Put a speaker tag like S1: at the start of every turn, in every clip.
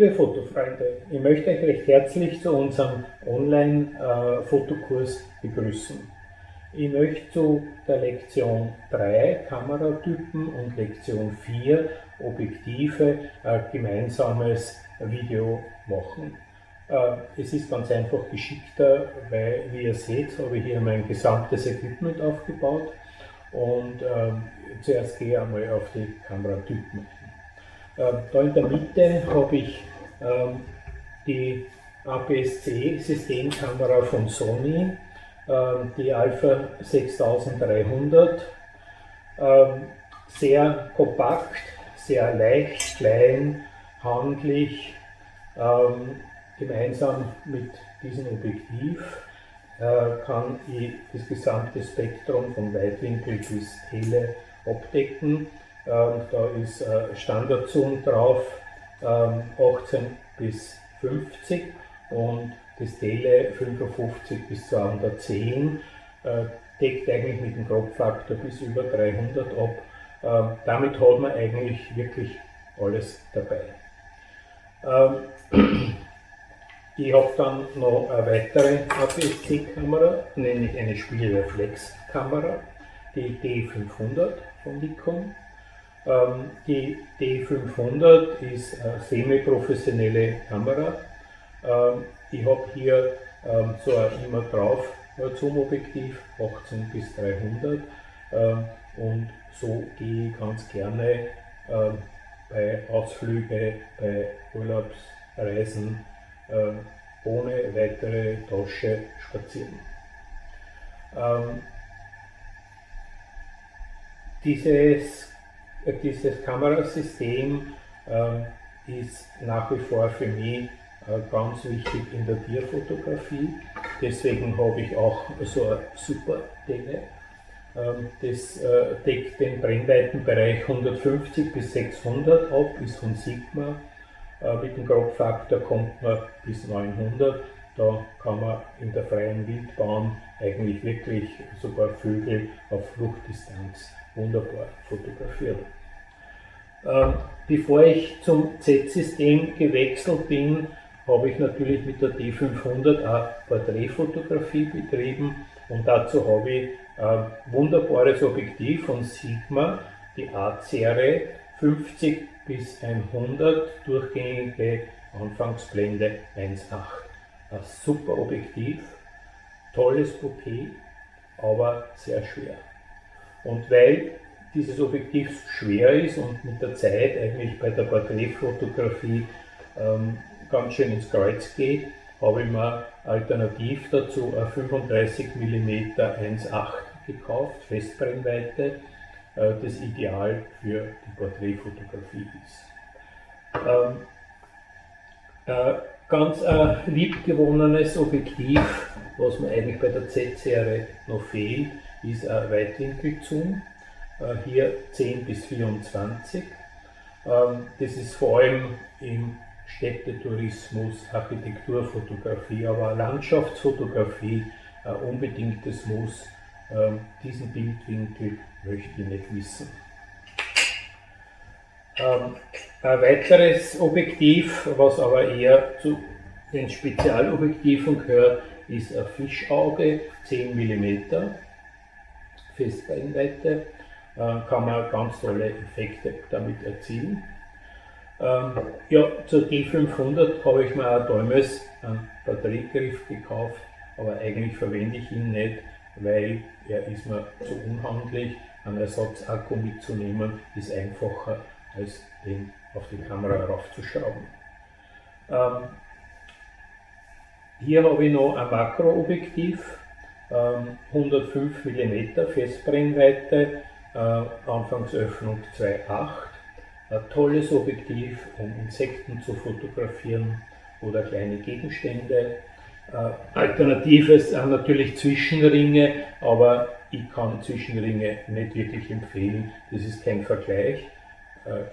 S1: Liebe Fotofreunde, ich möchte euch recht herzlich zu unserem Online-Fotokurs begrüßen. Ich möchte zu der Lektion 3 Kameratypen und Lektion 4 Objektive ein gemeinsames Video machen. Es ist ganz einfach geschickter, weil, wie ihr seht, habe ich hier mein gesamtes Equipment aufgebaut und zuerst gehe ich einmal auf die Kameratypen. Da in der Mitte habe ich die APS-C-Systemkamera von Sony, die Alpha 6300, sehr kompakt, sehr leicht, klein, handlich, gemeinsam mit diesem Objektiv kann ich das gesamte Spektrum von Weitwinkel bis Tele abdecken. Da ist Standardzoom drauf, 18 bis 50 und das Tele 55 bis 210, deckt eigentlich mit dem Crop-Faktor bis über 300 ab. Damit hat man eigentlich wirklich alles dabei. Ich habe dann noch eine weitere APS-C-Kamera, nämlich eine Spiegelreflexkamera, die D500 von Nikon. Die D500 ist eine semi-professionelle Kamera. Ich habe hier so ein immer drauf Zoom-Objektiv, 18 bis 300, und so gehe ich ganz gerne bei Ausflügen, bei Urlaubsreisen ohne weitere Tasche spazieren. Dieses Kamerasystem ist nach wie vor für mich ganz wichtig in der Tierfotografie. Deswegen habe ich auch so ein super Tele. Das deckt den Brennweitenbereich 150 bis 600 ab, ist von Sigma. Mit dem Crop-Faktor kommt man bis 900. Da kann man in der freien Wildbahn eigentlich wirklich sogar Vögel auf Fluchtdistanz wunderbar fotografieren. Bevor ich zum Z-System gewechselt bin, habe ich natürlich mit der D500 auch Porträtfotografie betrieben und dazu habe ich ein wunderbares Objektiv von Sigma, die A-Serie 50 bis 100, durchgängige Anfangsblende 1.8. Ein super Objektiv, tolles Bouquet, aber sehr schwer. Und weil dieses Objektiv schwer ist und mit der Zeit eigentlich bei der Porträtfotografie ganz schön ins Kreuz geht, habe ich mir alternativ dazu ein 35 mm 1.8 gekauft, Festbrennweite, das ideal für die Porträtfotografie ist. Ganz liebgewonnenes Objektiv, was mir eigentlich bei der Z-Serie noch fehlt, ist ein Weitwinkelzoom. Hier 10 bis 24. Das ist vor allem im Städtetourismus, Architekturfotografie, aber Landschaftsfotografie ein unbedingtes Muss. Diesen Bildwinkel möchte ich nicht wissen. Ein weiteres Objektiv, was aber eher zu den Spezialobjektiven gehört, ist ein Fischauge, 10 mm, Festbrennweite, kann man ganz tolle Effekte damit erzielen. Ja, zur D500 habe ich mir auch damals einen Porträtgriff gekauft, aber eigentlich verwende ich ihn nicht, weil er ist mir zu unhandlich. Einen Ersatzakku mitzunehmen ist einfacher, als den auf die Kamera raufzuschrauben. Hier habe ich noch ein Makroobjektiv, 105 mm Festbrennweite, Anfangsöffnung 2.8. Ein tolles Objektiv, um Insekten zu fotografieren oder kleine Gegenstände. Alternatives sind natürlich Zwischenringe, aber ich kann Zwischenringe nicht wirklich empfehlen. Das ist kein Vergleich.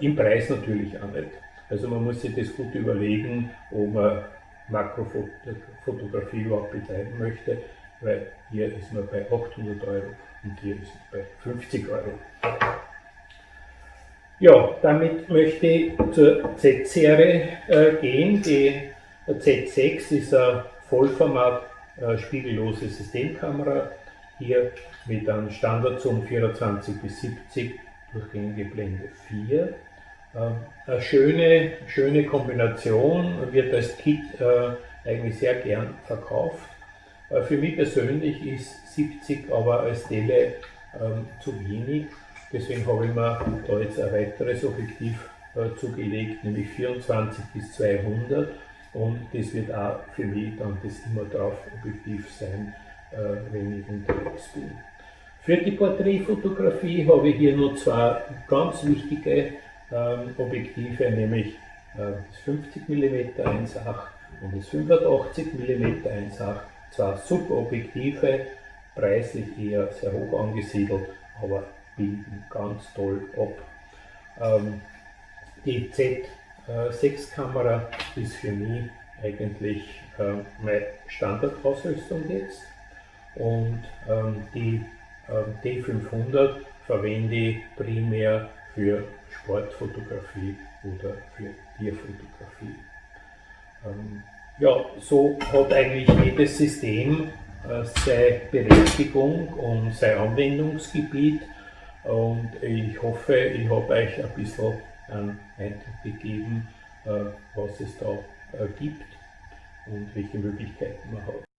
S1: Im Preis natürlich auch nicht. Also man muss sich das gut überlegen, ob man Makrofotografie überhaupt betreiben möchte, weil hier ist man bei 800 € und hier ist man bei 50 €. Ja, damit möchte ich zur Z-Serie gehen. Die Z6 ist eine Vollformat spiegellose Systemkamera, hier mit einem Standardzoom 24 bis 70, durchgängige Blende 4. Eine schöne Kombination, wird als Kit eigentlich sehr gern verkauft. Für mich persönlich ist 70 aber als Tele zu wenig, deswegen habe ich mir da jetzt ein weiteres Objektiv zugelegt, nämlich 24 bis 200, und das wird auch für mich dann das immer drauf Objektiv sein, wenn ich unterwegs bin. Für die Porträtfotografie habe ich hier nur zwei ganz wichtige Objektive, nämlich das 50 mm 1.8 und das 85 mm 1.8, zwei Subobjektive, preislich eher sehr hoch angesiedelt, aber bilden ganz toll ab. Die Z6-Kamera ist für mich eigentlich meine Standardausrüstung jetzt, und die D500 verwende ich primär für Sportfotografie oder für Tierfotografie. Ja, so hat eigentlich jedes System seine Berechtigung und sein Anwendungsgebiet, und ich hoffe, ich habe euch ein bisschen einen Eindruck gegeben, was es da gibt und welche Möglichkeiten man hat.